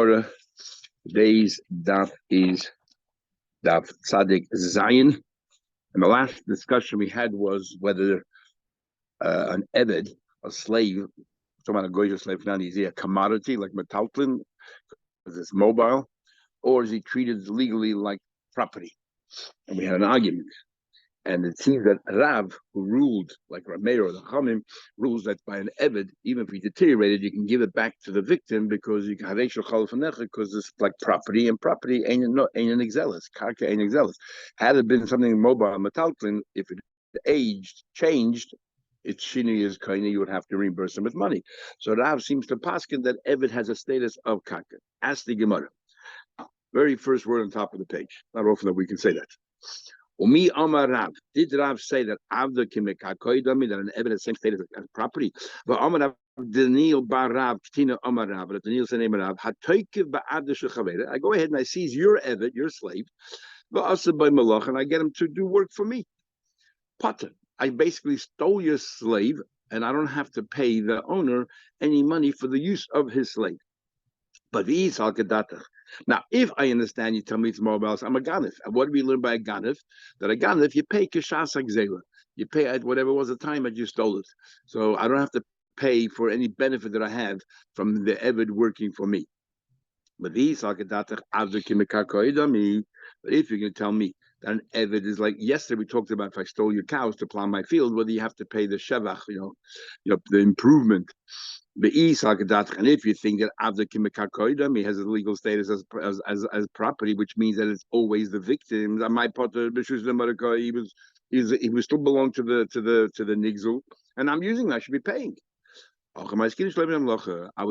Gemara. Today's daf is daf Tzadik Zayin. And the last discussion we had was whether an eved, a slave, talking about a goyish slave, now is he a commodity like metaltlin, because it's mobile, or is he treated legally like property? And we had an argument. And it seems that Rav, who ruled, like Rameir or the Chamim, rules that by an eved, even if he deteriorated, you can give it back to the victim because you can because it's like property, and property ain't an exelis. Karka ain't exelis. Had it been something mobile, metaltlin, if it aged, changed, its shini is kind of, you would have to reimburse him with money. So Rav seems to paskin that eved has a status of karka. Ask the Gemara. Very first word on top of the page. Not often that we can say that. Umi Amar Rav. Did Rav say that Avda Kimekakoidami, that an evidence same status as property? But Amar Rav Daniel Bar Rav Ktina Amar Rav, but Daniel said name Rav Hatoikiv Ba'avda Shechaveda. I go ahead and I seize your evid, your slave, but also by Malach, and I get him to do work for me. Potter. I basically stole your slave, and I don't have to pay the owner any money for the use of his slave. But these are kedatach. Now, if I understand, you tell me it's mobile. I'm a ganif. And what do we learn by a ganif? That a ganif, you pay kishas hagzela. You pay at whatever was the time that you stole it. So I don't have to pay for any benefit that I have from the eved working for me. But these are kedatach avdu kimikakoidami. But if you're going to tell me that an eved is like yesterday we talked about, if I stole your cows to plow my field, whether you have to pay the shevach, the improvement. The and if you think that Avda Kimikakoidam, he has a legal status as property, which means that it's always the victim. My potter he was still belonged to the nigzul, and I'm using that, I should be paying. I was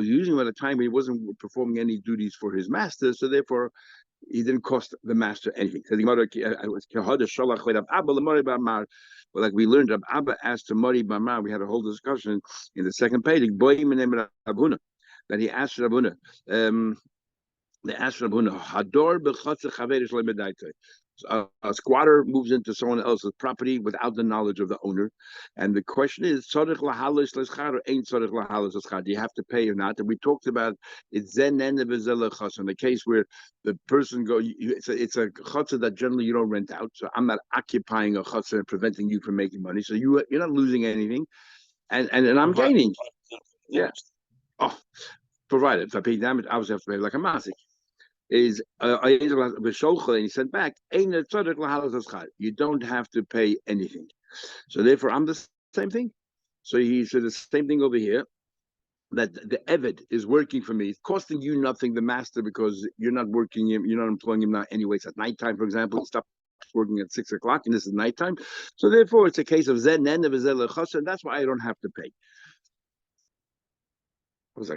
using him at a time when he wasn't performing any duties for his master, so therefore he didn't cost the master anything. Well, like we learned, Abba asked to Mari Bamar, we had a whole discussion in the second page, that he asked Rabuna, a squatter moves into someone else's property without the knowledge of the owner, and the question is, do you have to pay or not? And we talked about it's in the case where the person it's a chutzah that generally you don't rent out. So I'm not occupying a chutzah and preventing you from making money. So you're not losing anything, and I'm gaining. Yeah. Oh, provided if I pay damage, I also have to pay like a masik. Is and he sent back, you don't have to pay anything. So therefore, I'm the same thing. So he said the same thing over here, that the eved is working for me. It's costing you nothing, the master, because you're not working him, you're not employing him now anyways. At nighttime, for example, he stopped working at 6 o'clock, and this is nighttime. So therefore, it's a case of zen and that's why I don't have to pay. In the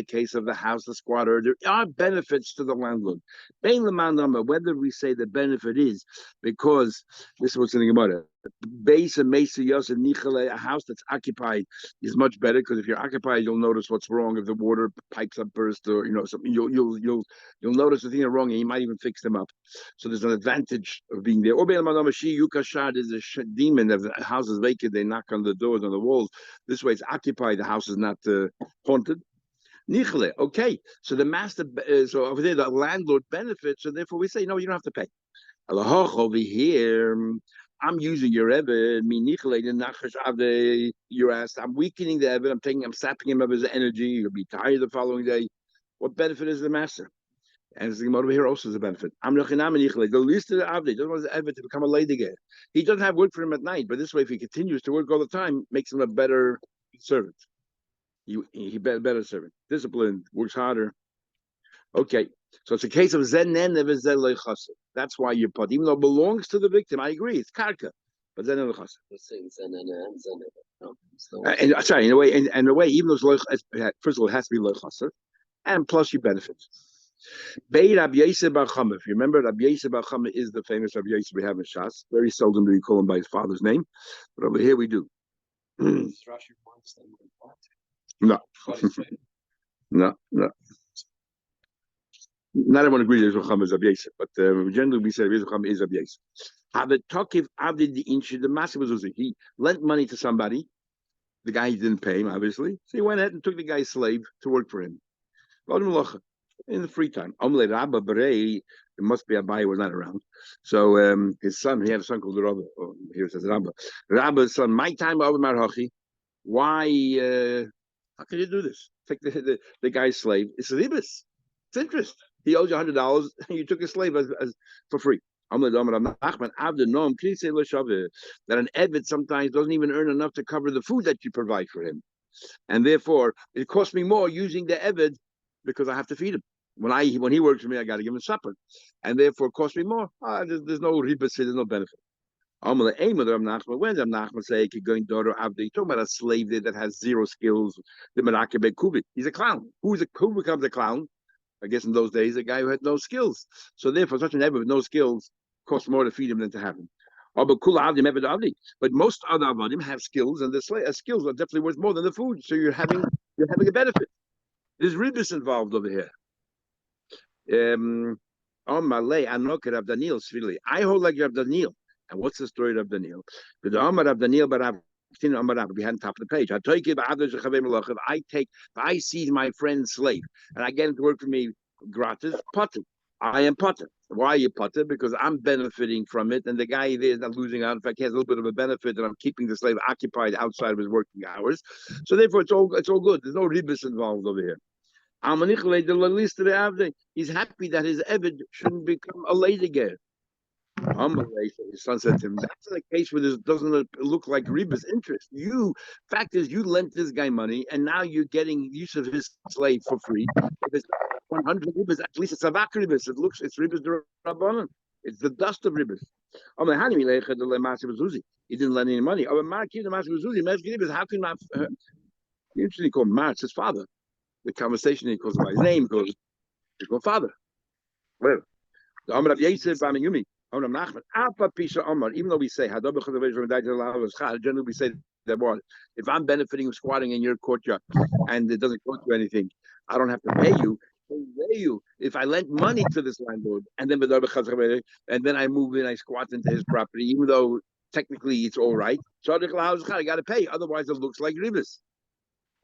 case of the house, the squatter, there are benefits to the landlord. Whether we say the benefit is because this is what's in the Gemara. A house that's occupied is much better, because if you're occupied, you'll notice what's wrong. If the water pipes up burst, or something, you'll notice the thing is wrong, and you might even fix them up. So there's an advantage of being there. Or there's a demon. If the house is vacant, they knock on the doors, on the walls. This way, it's occupied. The house is not haunted. Nichle. Okay. So the master. So over there, the landlord benefits. So therefore, we say no. You don't have to pay. Over here, I'm using your eved. You're asked. I'm weakening the eved. I'm sapping him of his energy. He'll be tired the following day. What benefit is the master? And the over here also is a benefit. I'm the least of the avdi doesn't want the eved to become a lady again. He doesn't have work for him at night, but this way, if he continues to work all the time, makes him a better servant. He better servant. Disciplined, works harder. Okay, so it's a case of zen and that's why you're put, even though it belongs to the victim. I agree, it's karka, but zen and and sorry, in a way, even though it's first of all, it has to be loichaser, and plus you benefit. Rabbi Yosef Bar Chama. If you remember, Rabbi Yosef Bar Chama is the famous Rabbi Yosef we have in Shas. Very seldom do we call him by his father's name, but over here we do. No. No. Not everyone agrees that Yosef Chama is Rabbi Yosef, but generally we say Yosef Chama is Rabbi Yosef. The master was he lent money to somebody, The guy didn't pay him, obviously. So he went ahead and took the guy's slave to work for him. In the free time. It must be Abai was not around. So his son, he had a son called Rabba. Oh, here it says Rabba. Rabba's son, my time over Marhachi. Why how can you do this? Take the guy's slave. It's ribis. It's interest. He owes you $100 and you took his slave as for free. That an Eved sometimes doesn't even earn enough to cover the food that you provide for him. And therefore it costs me more using the Eved because I have to feed him. When he works for me, I got to give him supper, and therefore it costs me more. There's no ribas, there's no benefit. When Nachman say going daughter Abdi, talking about a slave there that has zero skills, the Merakebe Kubi. He's a clown. Who becomes a clown? I guess in those days, a guy who had no skills. So therefore, such an Ebed with no skills costs more to feed him than to have him. But most other Avadim have skills, and the skills are definitely worth more than the food. So you're having a benefit. There's ribis involved over here. On Malay, I know Rav Daniel Svili. I hold like Rav Daniel. And what's the story of Daniel? The Amar of Daniel, but I've seen Amar behind the top of the page. If I see my friend's slave and I get him to work for me gratis, potter. I am potter. Why are you potter? Because I'm benefiting from it, and the guy there is not losing out. In fact, he has a little bit of a benefit, and I'm keeping the slave occupied outside of his working hours. So therefore, it's all good. There's no ribis involved over here. He's happy that his Eved shouldn't become a ladiger. His son said to him, that's in a case where this doesn't look like Reba's interest. Fact is, you lent this guy money, and now you're getting use of his slave for free. If it's 100 Ribas, at least it's Savak Ribas. It's Ribas Rabbanon. It's the dust of Ribas. He didn't lend any money. How can not? He usually called Mar, it's his father. The conversation he calls him by his name, he calls father. Whatever. The Amr of Yosef Bamayumi. Even though we say generally we say that if I'm benefiting squatting in your courtyard and it doesn't cost you anything, I don't have to pay you. If I lent money to this landlord and then I move in, I squat into his property, even though technically it's all right. So I got to pay, otherwise it looks like ribas.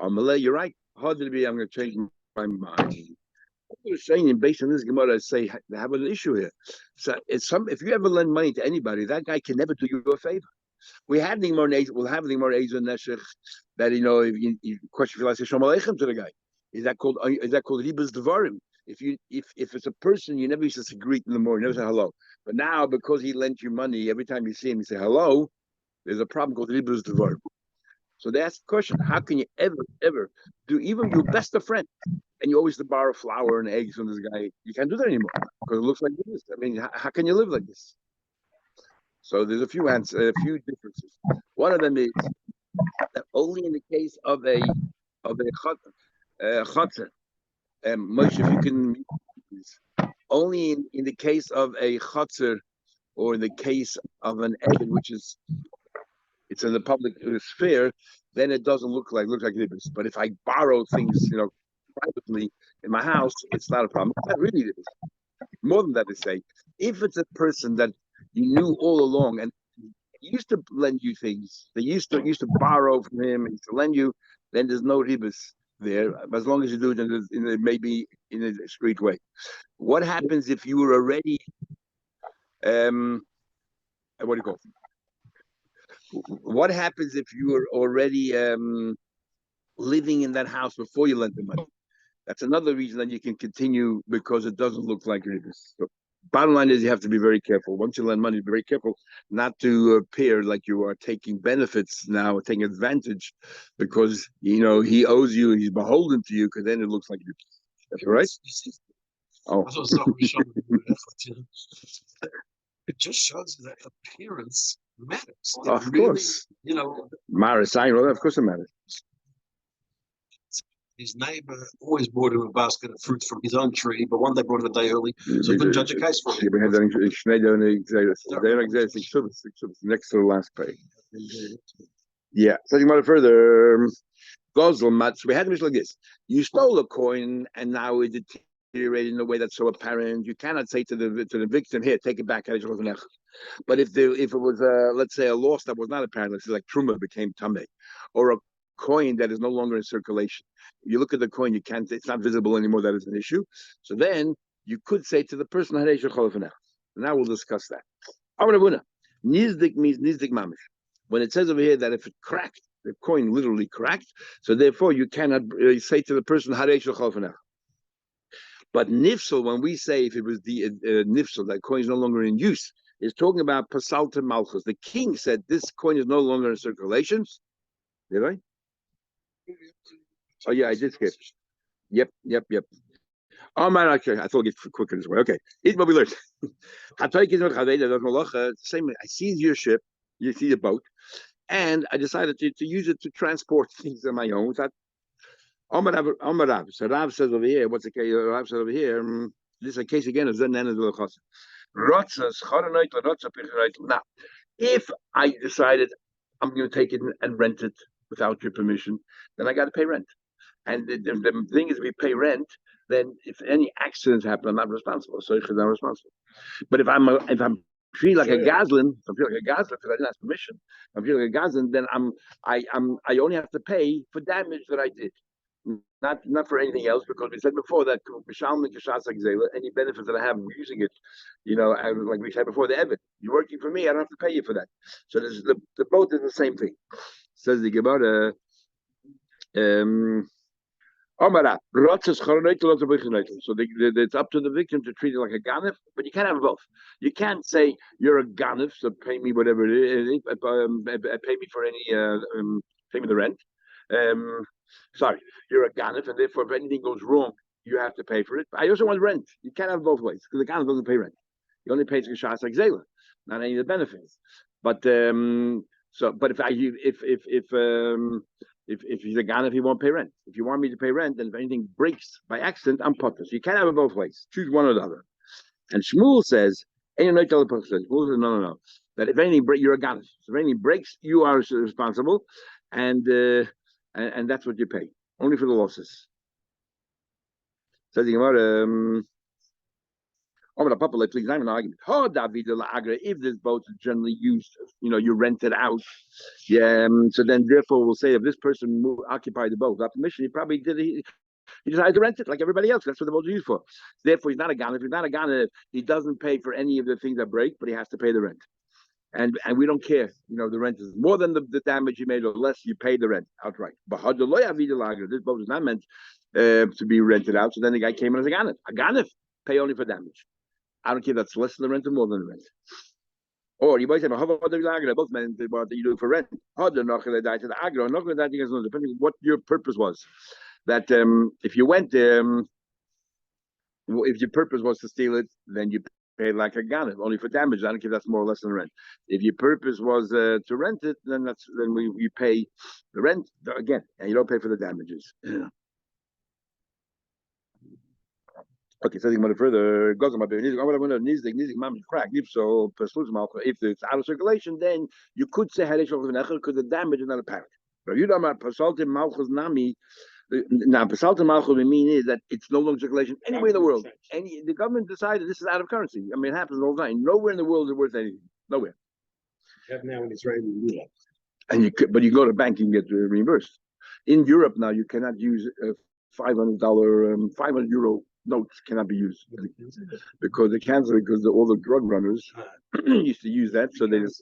You're right. Hard to be. I'm going to change my mind. I'm saying, based on this Gemara, I say they have an issue here. So if you ever lend money to anybody, that guy can never do you a favor. We'll have the more Neshech that if you question if you like to say Shalom Aleichem to the guy. Is that called Ribas Devarim? If it's a person you never used to greet in the morning, never say hello. But now because he lent you money, every time you see him, you say hello. There's a problem called Ribas Devarim. So that's the question. How can you ever do even your best of friends? And you always to borrow flour and eggs from this guy. You can't do that anymore because it looks like this. I mean, how can you live like this? So there's a few differences. One of them is that only in the case of a chotzer, Moshe, if you can, only in the case of a chotzer or in the case of an egg, which is it's in the public sphere, then it doesn't look like ribis. But if I borrow things, privately in my house, it's not a problem. That really is. More than that, they say, if it's a person that you knew all along and he used to lend you things, they used to borrow from him and to lend you, then there's no ribis there. But as long as you do it maybe in a discreet way. What happens if you were already what do you call it? What happens if you were already living in that house before you lent the money? That's another reason that you can continue because it doesn't look like ribis. So bottom line is you have to be very careful. Once you lend money, be very careful not to appear like you are taking benefits now, taking advantage because, he owes you and he's beholden to you because then it looks like ribis. That's right? Oh. It just shows that appearance matters. Of course. Maris, of course it matters. His neighbor always brought him a basket of fruit from his own tree, but one day brought him a day early, so he couldn't judge a case for him. Next to the last page. Yeah. So you want further. Gozel mats. We had a like this. You stole a coin and now it deteriorated in a way that's so apparent. You cannot say to the victim, "Here, take it back." But if it was let's say a loss that was not apparent, like Truma became Tameh, or a coin that is no longer in circulation. You look at the coin, it's not visible anymore. That is an issue. So then you could say to the person, now we'll discuss that. Nizdik means nizdik mamish. When it says over here that if it cracked, the coin literally cracked, so therefore you cannot say to the person, but nifsel, when we say if it was the nifsel, that coin is no longer in use, is talking about pasalta malchus. The king said this coin is no longer in circulation. Did I? Oh yeah, I did skip. Yep. Oh man, okay. I thought it get quicker this way. Okay, it's what we learned. Same. I see your ship. You see the boat, and I decided to use it to transport things on my own. That Rav. So Rav says over here. What's the case? Rav says over here. This is a case again of Zen and now, if I decided I'm going to take it and rent it without your permission, then I got to pay rent. And the thing is, we pay rent. Then, if any accidents happen, I'm not responsible. So I'm not responsible. But if I'm treated like a Goslin, if I'm treated like a Goslin because I didn't ask permission, if I'm treated like a Goslin, then I only have to pay for damage that I did. Not for anything else, because we said before that any benefit that I have using it, like we said before, the Evid, you're working for me, I don't have to pay you for that. So this is the both is the same thing. Says the Gemara. So it's up to the victim to treat it like a ganif, but you can't have both. You can't say you're a ganif, so pay me whatever it is, pay me for any, pay me the rent. Sorry, you're a ganif, and therefore if anything goes wrong, you have to pay for it. But I also want rent. You can't have both ways because the ganif doesn't pay rent. He only pays kashas like zela, not any of the benefits. But but if he's a ganif, he won't pay rent. If you want me to pay rent, then if anything breaks by accident, I'm potter. So you can't have it both ways. Choose one or the other. And Shmuel says, Shmuel says, no. That if anything breaks, you're a ganif. So if anything breaks, you are responsible, and that's what you pay, only for the losses. Says the Gemara. Please, I'm an argument. If this boat is generally used, you rent it out. Yeah, so then therefore we'll say if this person occupied the boat without permission, he probably did. He decided to rent it like everybody else. That's what the boat is used for. Therefore, he's not a ganif. If he's not a ganif, he doesn't pay for any of the things that break, but he has to pay the rent. And we don't care. The rent is more than the damage you made, or less, you pay the rent outright. But this boat is not meant to be rented out. So then the guy came in as a ganif. A ganif pay only for damage. I don't care if that's less than the rent or more than the rent. Or you might say, both men what you do for rent. Depending on what your purpose was. That if you went, if your purpose was to steal it, then you pay like a ganif, only for damage. I don't care if that's more or less than the rent. If your purpose was to rent it, then we pay the rent again, and you don't pay for the damages. Okay, so further goes on my if it's out of circulation, then you could say because the damage is not apparent. Now, pasalta malchus we mean is that it's no longer circulation anywhere in the world. The government decided this is out of currency. I mean, it happens all the time. Nowhere in the world is it worth anything. Nowhere. Have now in Israel, but you go to a bank, you can get reimbursed. In Europe now, you cannot use $500, 500 euro notes cannot be used because they cancel it because all the drug runners used to use that. So they just,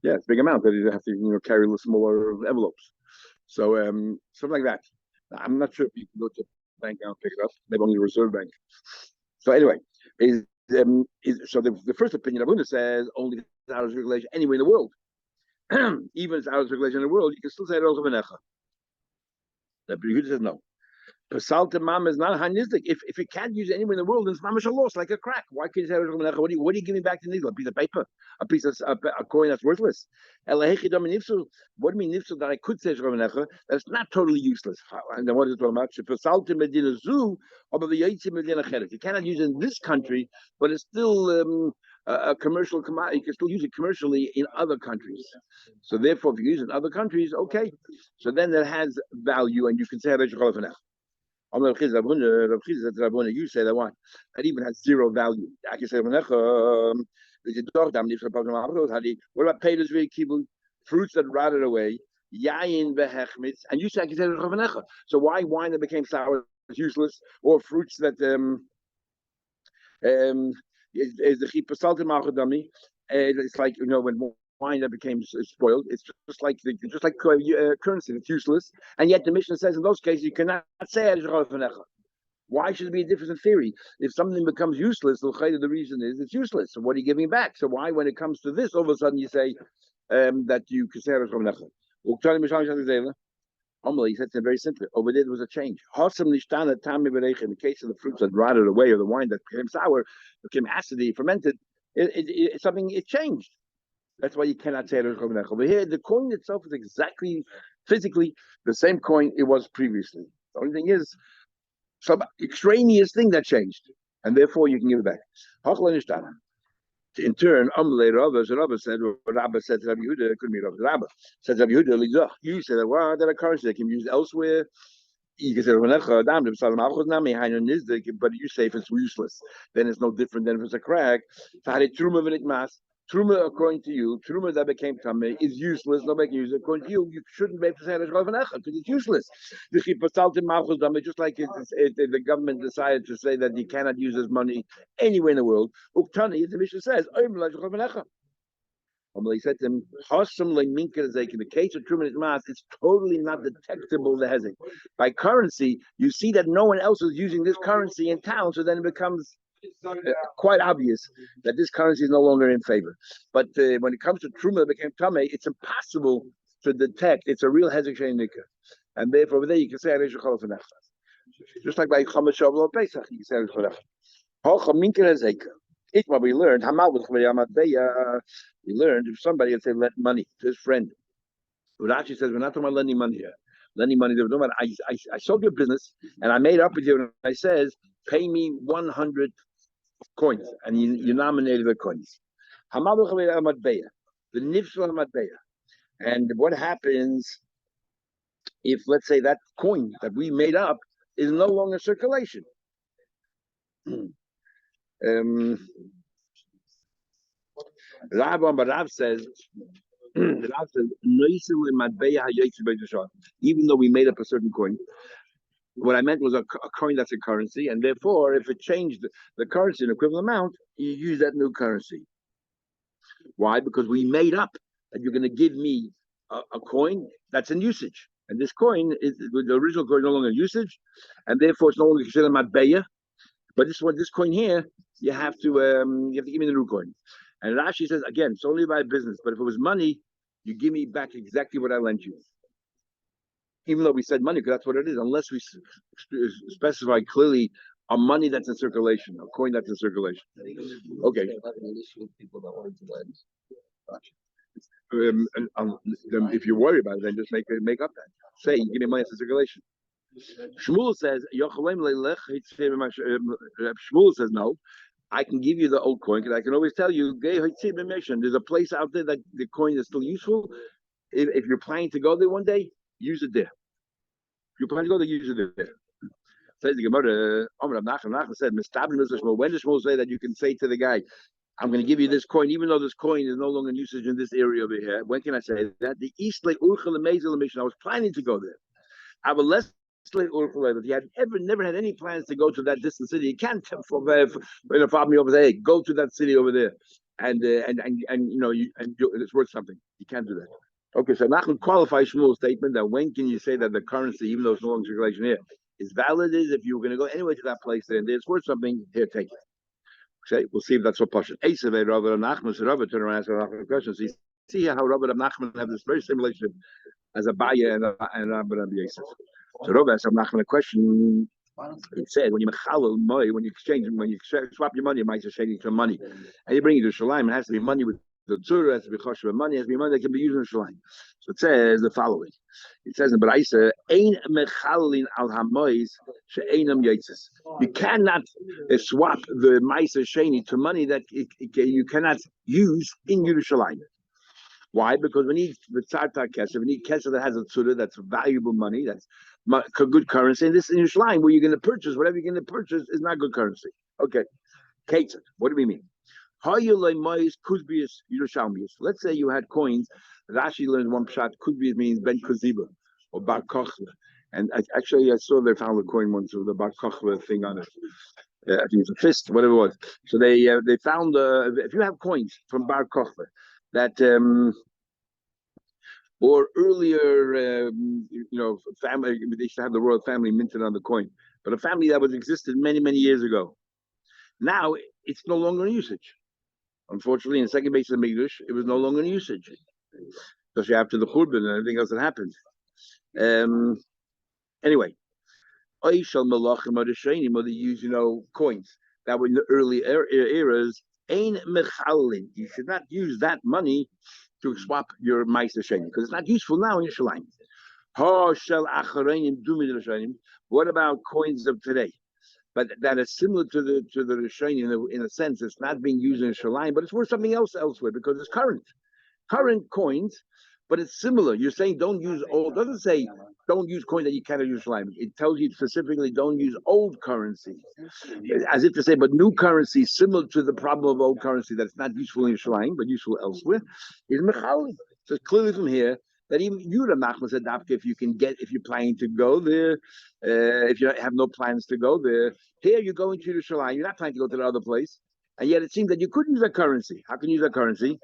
it's a big amount that they have to carry smaller envelopes. So something like that. I'm not sure if you can go to the bank and pick it up. Maybe only the Reserve Bank. So anyway, so the first opinion Abuna says only out of circulation anywhere in the world. Even if it's out of circulation in the world, you can still say Rocha Benecha. The Yehuda says no. Pasalta mam is not hanizdik. If you can't use it anywhere in the world, then it's mamash a loss, like a crack. Why can't you say what do you give me back to Nidla? A piece of paper, a piece of a coin that's worthless. What do you mean nifsul that I could say that's not totally useless? And then what is it talking about? Pasalta medina zu or the yaitzi medina cheres. You cannot use it in this country, but it's still a commercial commodity. You can still use it commercially in other countries. So therefore, if you use it in other countries, okay. So then that has value, and you can say you say that one that even has zero value. I can say, what about payers? Fruits that rotted away? yayin vehechmitz, and you say I can say Chavanecha. So why wine that became sour is useless, or fruits that is the chipasaltim machadami? It's like when wine that became spoiled. It's just like currency that's useless, and yet the Mishnah says in those cases you cannot say it is Chavanecha. Why should there be a difference in theory? If something becomes useless, the reason is it's useless. So what are you giving back? So why, when it comes to this, all of a sudden you say that you can say it from Necha? He said very simply. Over there was a change. In the case of the fruits that rotted away or the wine that became sour, became acidy, fermented, it changed. That's why you cannot say it over here. The coin itself is exactly physically the same coin it was previously. The only thing is some extraneous thing that changed, and therefore you can give it back. In turn, Rabba said, Rabba said to Rabbi Yehuda, it couldn't be Rabba. Said Rabbi Yehuda, you said that that a currency that can be used elsewhere. You can say, but you say if it's useless, then it's no different than if it's a crack. Truma, according to you, Truma that became Tameh is useless. Nobody can use it. According to you, you shouldn't be able to say because it's useless. Just like the government decided to say that you cannot use this money anywhere in the world. Uktani, the Mishnah says, he said to him, in the case of Truman Mas, it's totally not detectable, the hezek. By currency, you see that no one else is using this currency in town, so then it becomes quite obvious that this currency is no longer in favor. But when it comes to Truma that became Tameh, it's impossible to detect. It's a real hezek shein nikah. And therefore, over there, you can say, just like by Chomesh Shavuot Pesach, you can say, it's what we learned. We learned if somebody would say lend money to his friend. Rashi says we're not talking about lending money here. Lending money. I sold your business and I made up with you. And I says pay me 100 coins, and you nominated the coins. The nifsal matbeya. And what happens if, let's say, that coin that we made up is no longer in circulation? Rav says, even though we made up a certain coin, what I meant was a coin that's a currency, and therefore, if it changed the currency in equivalent amount, you use that new currency. Why? Because we made up that you're going to give me a coin that's in usage, and this coin is the original coin is no longer in usage, and therefore it's no longer considered matbeya. But this coin here, you have to give me the new coin. And Rashi says again, it's only by business. But if it was money, you give me back exactly what I lent you. Even though we said money, because that's what it is, unless we specify clearly a money that's in circulation, a coin that's in circulation. Okay. If you worry about it, then just make up that. Say, give me money that's in circulation. Shmuel says, Shmuel says no. I can give you the old coin because I can always tell you there's a place out there that the coin is still useful. If you're planning to go there one day, use it there. If you're planning to go there, use it there. Says the Gemara, Nachman said, when does Shmuel say that you can say to the guy, I'm going to give you this coin, even though this coin is no longer in usage in this area over here? When can I say that? The East I was planning to go there. I will less. If he had never had any plans to go to that distant city, he can't follow me over there. Hey, go to that city over there, and it's worth something. You can't do that. Okay, so Nachman qualifies Shmuel's statement that when can you say that the currency, even though it's no longer circulation here, is valid? Is if you were going to go anyway to that place and it's worth something, here, take it. Okay, we'll see if that's what Pasha. Esavei Rabbi Nachman, so Rabbi turn around and ask Nachman a question. So you see how Rabbi Nachman have this very same relationship as Abaye and Rabbi Yosef. So Rabbi asked Nachman a question. He said, when you swap your money, you might just change some money, and you bring it to Shalim. It has to be money with the tzura, it has to be choshev money, it has to be money that can be used in Shalim. So it says the following. It says in Baraisa, "Ein mechalin al hamois she'einam yitzis." You cannot swap the ma'aser sheni to money that you cannot use in Yerushalayim. Why? Because we need the tzartar kesef. We need kesef that has a tzura, that's valuable money, that's good currency. And this in Yerushalayim, where you're going to purchase whatever you're going to purchase, is not good currency. Okay, Kate, what do we mean? Let's say you had coins. Rashi learned one pshat. Kuzbiyas means ben kuziba or bar kochva. And actually, I saw they found a coin once with the bar kochva thing on it. I think it's a fist, whatever it was. So they found if you have coins from bar kochva that or earlier, family, they used to have the royal family minted on the coin, but a family that was existed many years ago. Now it's no longer in usage. Unfortunately, in the second base of the English, it was no longer in usage, especially after the Churban and everything else that happened. Anyway, Oishal Malachim or the Shainim, or they use, coins that were in the early eras. Ain Mechalin. You should not use that money to swap your Meister Shainim because it's not useful now in Yerushalayim. What about coins of today? But that is similar to the Rishonim in a sense. It's not being used in Shalim, but it's worth something else elsewhere because it's current coins. But it's similar. You're saying don't use old. It doesn't say don't use coins that you cannot use Shalim. It tells you specifically don't use old currency, as if to say, but new currency similar to the problem of old currency that it's not useful in Shalim but useful elsewhere is mechali. So it's clearly from here that even Yudah Machmas said, if you're planning to go there, if you have no plans to go there, here you're going to Yerushalayim, you're not planning to go to the other place, and yet it seems that you could use that currency. How can you use that currency?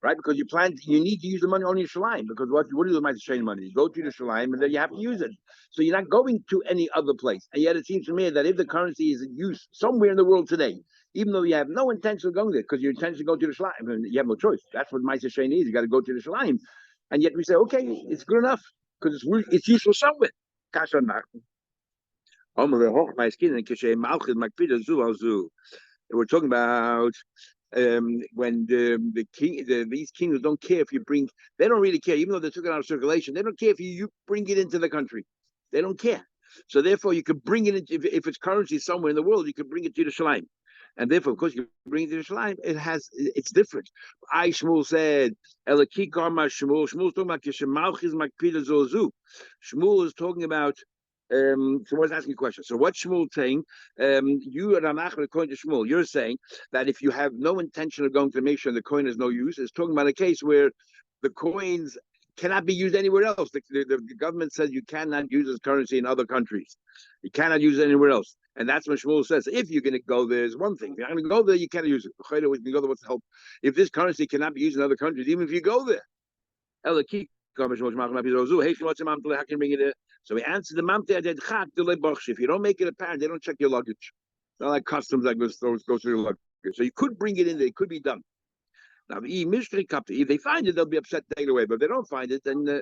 Right? Because you need to use the money on Yerushalayim, because what do you do with my Shane money? You go to Yerushalayim and then you have to use it. So you're not going to any other place. And yet it seems to me that if the currency is in use somewhere in the world today, even though you have no intention of going there, because your intention to go to Yerushalayim, and you have no choice. That's what Ma'aser Sheni is. You got to go to Yerushalayim. And yet we say, okay, it's good enough, because it's useful somewhere. We're talking about when these kings don't care if you bring, they don't really care, even though they took it out of circulation, they don't care if you bring it into the country. They don't care. So therefore, you could bring it in, if it's currency somewhere in the world, you could bring it to Yerushalayim. And therefore, of course, you bring it to Yerushalayim, it's different. Shmuel said, Shmuel is talking about, someone's asking a question. So what Shmuel saying, you and Ramach, according to Shmuel, you're saying that if you have no intention of going to make sure the coin has no use, it's talking about a case where the coins cannot be used anywhere else. The government says you cannot use this currency in other countries. You cannot use it anywhere else. And that's what Shmuel says. If you're going to go there, is one thing. If you're going to go there, you can't use it. We can go there, what's the help? If this currency cannot be used in other countries, even if you go there. How can you bring it there? So he answered the mamte. If you don't make it apparent, they don't check your luggage. It's not like customs that goes through your luggage. So you could bring it in there. It could be done. Now, if they find it, they'll be upset to take it away. But if they don't find it, then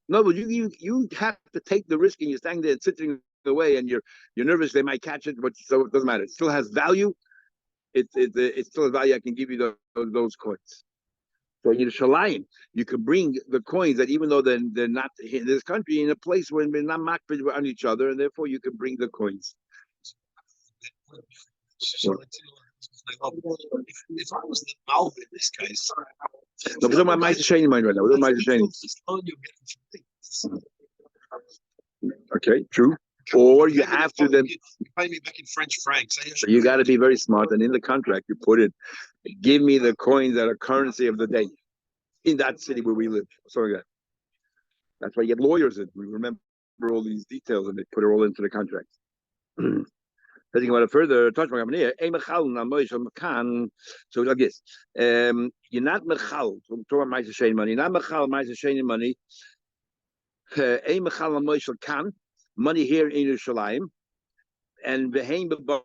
no, but you have to take the risk, and you're standing there sitting away, and you're nervous they might catch it, but so it doesn't matter. It still has value. It's still a value. I can give you those coins. So in Yerushalayim, you can bring the coins that even though they're not in this country, in a place where they're not makbid on each other, and therefore you can bring the coins. So, if I was the Malva in this case, no, we're talking about Ma'aser Sheni right now. We're talking about Ma'aser Sheni. Okay, true. Or you have to then you pay me back in French francs. So you got to be very smart, and in the contract you put it, give me the coins that are currency of the day in that city where we live. Something like that. That's why you get lawyers in. We remember all these details, and they put it all into the contract. Thinking about it further, so like this, you're not mechal. So we're talking about Ma'aser Sheni money. You're not mechal Ma'aser Sheni money. Money here in Yerushalayim, and if the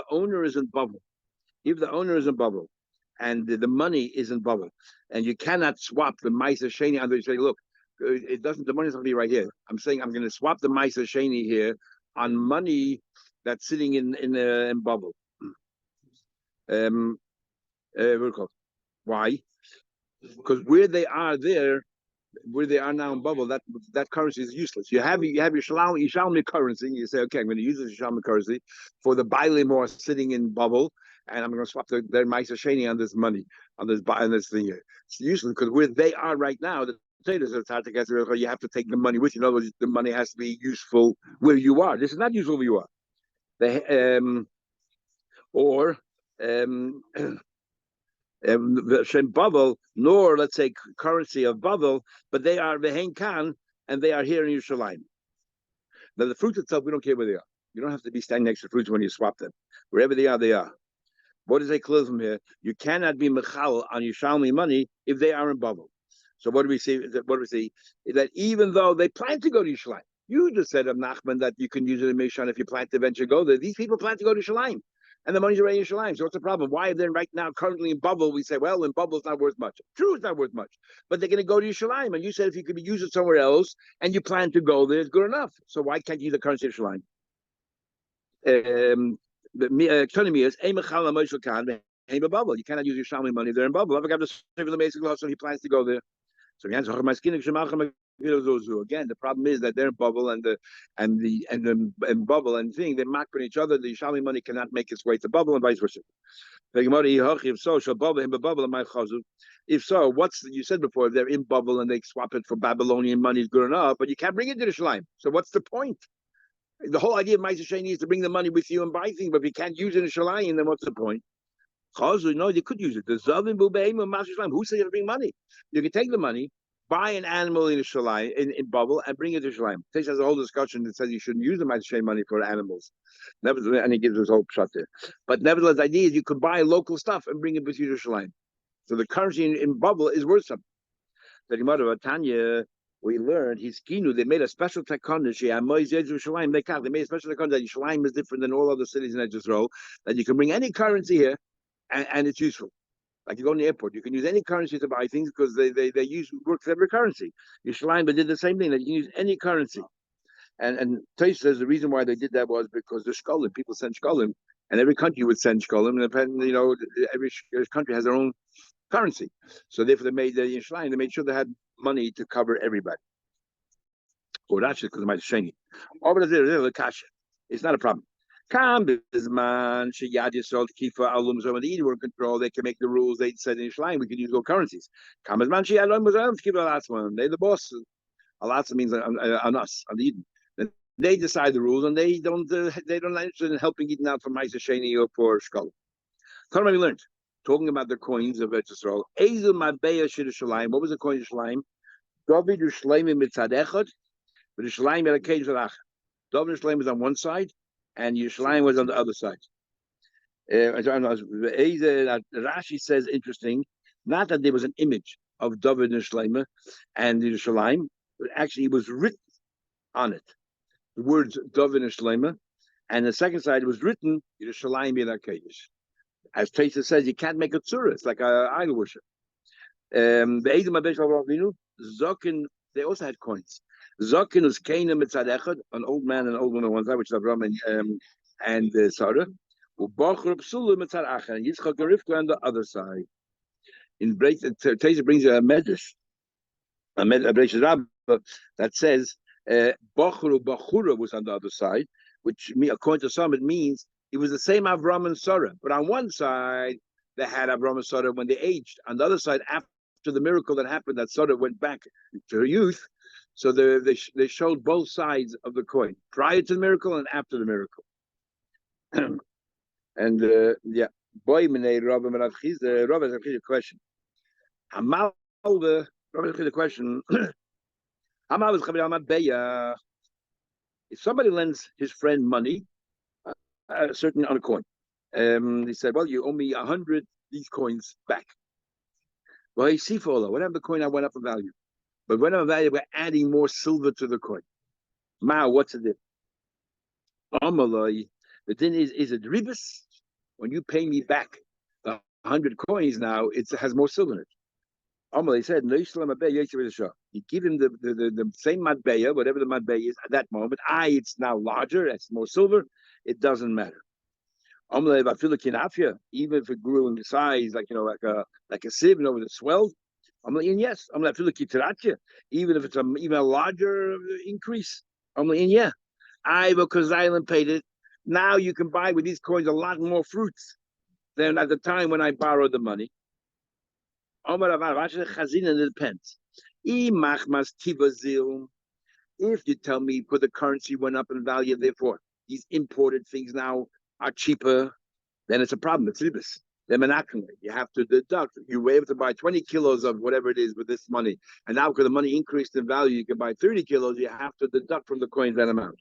owner is in bubble, and the money is in bubble, and you cannot swap the Ma'aser Sheni under. You say, look, it doesn't. The money's not going to be right here. I'm saying I'm going to swap the Ma'aser Sheni here on money that's sitting in bubble. Why? Because where they are now in bubble, that currency is useless. You have your Yishalmi currency. You say, okay, I'm going to use this Yishalmi currency for the Bailim who are sitting in bubble, and I'm going to swap their Ma'aser Sheni on this money, on this thing here. It's useless because where they are right now, the potatoes are hard to get. You have to take the money with you. In other words, the money has to be useful where you are. This is not useful where you are. or Shem Bavel, nor let's say currency of Bavel, but they are Vehein Khan, and they are here in Yerushalayim. Now the fruits itself, we don't care where they are. You don't have to be standing next to fruits when you swap them. Wherever they are, they are. What does they clear from here? You cannot be mechal on Yerushalmi money if they are in Bavel. So what do we see? That even though they plan to go to Yerushalayim, you just said of Nachman that you can use it in Mishan if you plan to eventually go there. These people plan to go to Yerushalayim, and the money's already in Yerushalayim. So what's the problem? Why are they right now currently in Bavel? We say, well, in Bavel it's not worth much. True, it's not worth much, but they're going to go to Yerushalayim, and you said if you could use it somewhere else and you plan to go there, it's good enough. So why can't you use the currency of Yerushalayim? The economy is you cannot use your Yerushalmi money there in Bavel. So he plans to go there. So again, the problem is that they're in Bavel and Bavel and thing they mock on each other. The Yerushalmi money cannot make its way to Bavel and vice versa. If so, you said before? If they're in Bavel and they swap it for Babylonian money is good enough, but you can't bring it to Yerushalayim. So what's the point? The whole idea of Ma'aser Sheni is to bring the money with you and buy things, but if you can't use it in Yerushalayim, then what's the point? No, you could use it. The Zavim Bubeim and Ma'aser Sheni. Who said you have to bring money? You can take the money, buy an animal in Yerushalayim in Bavel, and bring it to Yerushalayim. Teish has a whole discussion that says you shouldn't use the Ma'aser Sheni money for animals. Nevertheless, and he gives us whole shot there. But nevertheless, the idea is you could buy local stuff and bring it with you to Yerushalayim. So the currency in Bavel is worth something. The Gemara of Tanya, we learned his kinu. They made a special takana. They made a special takana that Yerushalayim is different than all other cities in Israel. That you can bring any currency here, and it's useful. Like you go in the airport, you can use any currency to buy things because they work for every currency. Yerushalayim did the same thing. That you can use any currency. And Taish says the reason why they did that was because the shkolim, people send shkolim, and every country would send shkolim, and every country has their own currency. So therefore they made the Yerushalayim, they made sure they had money to cover everybody. Or that's just because of my sheni. It's not a problem. When the Eden were in control, they can make the rules. They said in Yerushalayim we can use gold currencies. They're the boss. Alatza means on us, on the Eden. They decide the rules, and they don't interested in helping Eden out for Ma'aser Sheni or for Shkolim. Tell me, we learned talking about the coins of Israel. What was the coin of Yerushalayim? David Yerushalayim mitzad echad, but Yerushalayim had a cage of Achad. David Yerushalayim was on one side, and Yerushalayim was on the other side. Rashi says interesting, not that there was an image of David Yerushalayim and Yerushalayim, but actually it was written on it. The words David Yerushalayim, and the second side was written Yerushalayim Yelakedesh. As Teresa says, you can't make a tzura. It's like idol worship. Zokin, they also had coins. Zokin was Kana mitzad echad, an old man and an old woman on one side, which is Avram and Sarah. Ubachur psula mitzad achad, and Yitzchak and Rivka on the other side. In Teresa brings a medrash, a Rabbah that says Bachura was on the other side, which according to some it means it was the same Avram and Sarah, but on one side they had Avram and Sarah when they aged. On the other side, after the miracle that happened, that Sarah went back to her youth. So they showed both sides of the coin, prior to the miracle and after the miracle. And boy, Rabbi has a question. Rabbi has a question. If somebody lends his friend money, a certain on a coin, he said, "Well, you owe me 100 these coins back." Well, he see for whatever the coin I went up in value, but whenever value we're adding more silver to the coin. What's the difference? The thing is it ribis? When you pay me back the 100 coins now, it has more silver in it. He said, you give him the same matbeya, whatever the matbeya is at that moment. It's now larger, it's more silver, it doesn't matter. Even if it grew in size, like a sieve, over the swelled. Yes. Even if it's even a larger increase. Yeah. Because Island paid it. Now you can buy with these coins a lot more fruits than at the time when I borrowed the money. It depends. If you tell me, put the currency went up in value, therefore these imported things now are cheaper, then it's a problem. It's ribis. Then you have to deduct. You were able to buy 20 kilos of whatever it is with this money, and now because the money increased in value, you can buy 30 kilos. You have to deduct from the coins that amount.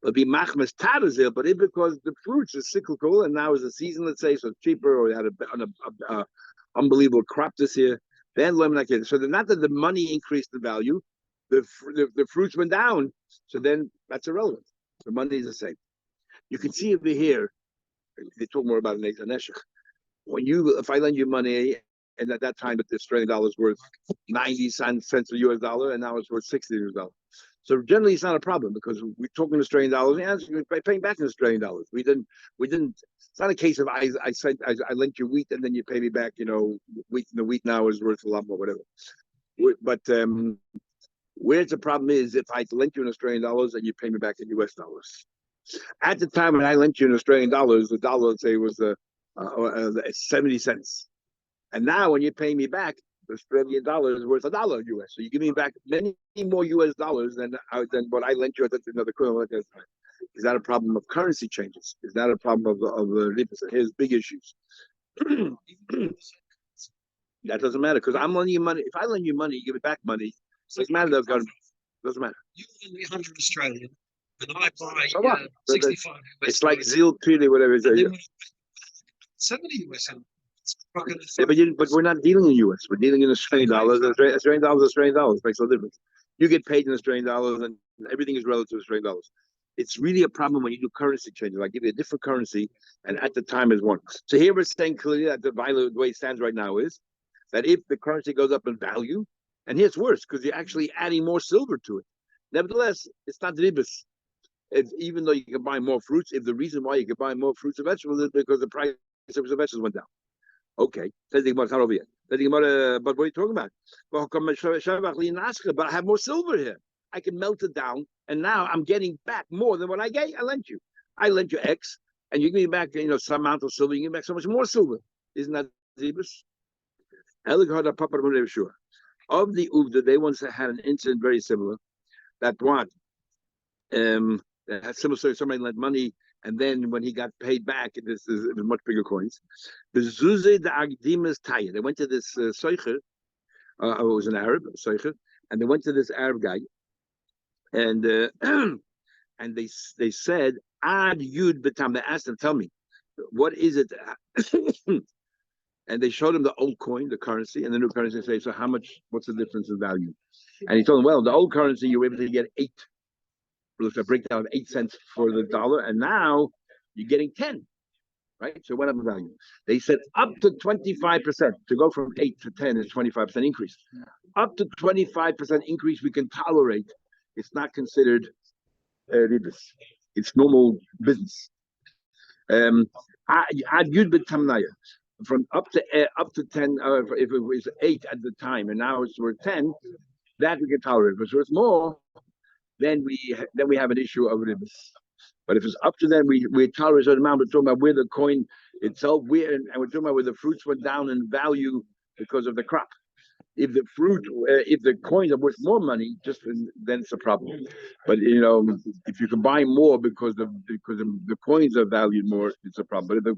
It'll be machmas tadazil, but if because the fruits are cyclical and now is the season, let's say, so it's cheaper, or you had a unbelievable crop this year, then lemonade. So not that the money increased the value, the fruits went down. So then that's irrelevant. The money is the same. You can see over here. They talk more about an neshech. If I lend you money, and at that time, the Australian dollar is worth 90 cents a US dollar, and now it's worth 60 US dollars. So generally, it's not a problem because we're talking Australian dollars, and we're paying back in Australian dollars. We didn't. It's not a case of I lent you wheat and then you pay me back. The wheat now is worth a lot more, whatever. But where the problem is, if I lent you in Australian dollars and you pay me back in US dollars. At the time when I lent you in Australian dollars, the dollar, let's say, was 70 cents. And now when you pay me back, the Australian dollar is worth $1 US. So you give me back many more US dollars than what I lent you at another equivalent. Is that a problem of currency changes? Is that a problem of the here's big issues? That doesn't matter because I'm lending you money. If I lend you money, you give me back money. It doesn't matter. Doesn't matter. You lend me 100 Australian, and I buy 65. It's like Zil Pili, whatever it is. 70 US. Yeah, but we're not dealing in US. We're dealing in Australian dollars. Australian dollars makes no difference. You get paid in Australian dollars, and everything is relative to Australian dollars. It's really a problem when you do currency changes. I give you a different currency, and at the time is one. So here we're saying clearly that the way it stands right now is that if the currency goes up in value, and here it's worse because you're actually adding more silver to it. Nevertheless, it's not ribis. Even though you can buy more fruits, if the reason why you can buy more fruits and vegetables is because the price of the vegetables went down. Okay, says the Gemara, not over yet. Says the Gemara, but what are you talking about? But I have more silver here. I can melt it down, and now I'm getting back more than what I lent you. I lent you X, and you give me back, some amount of silver. You give me back so much more silver. Isn't that zebras? Of the Uvda, they once had an incident very similar. That what? That had similar story. Somebody lent money. And then when he got paid back, it was much bigger coins. The Zuze the Agdimas Taya. They went to this Seicher, it was an Arab Seicher, and they went to this Arab guy, and and they said Ad Yud Betam. They asked him, tell me, what is it? And they showed him the old coin, the currency, and the new currency. Say, so how much? What's the difference in value? And he told them, well, the old currency you were able to get 8. A breakdown of 8 cents for the dollar, and now you're getting 10, right? So what up in value? They said up to 25%. To go from 8 to 10 is 25% increase. Up to 25% increase we can tolerate. It's not considered ribis. It's normal business. From up to 10, if it was 8 at the time, and now it's worth 10, that we can tolerate. But so it's more. Then we have an issue of ribis. But if it's up to them, we tolerate a certain amount. We're talking about where the coin itself, and we're talking about where the fruits went down in value because of the crop. If the coins are worth more money, then it's a problem. But if you can buy more because the coins are valued more, it's a problem. But if the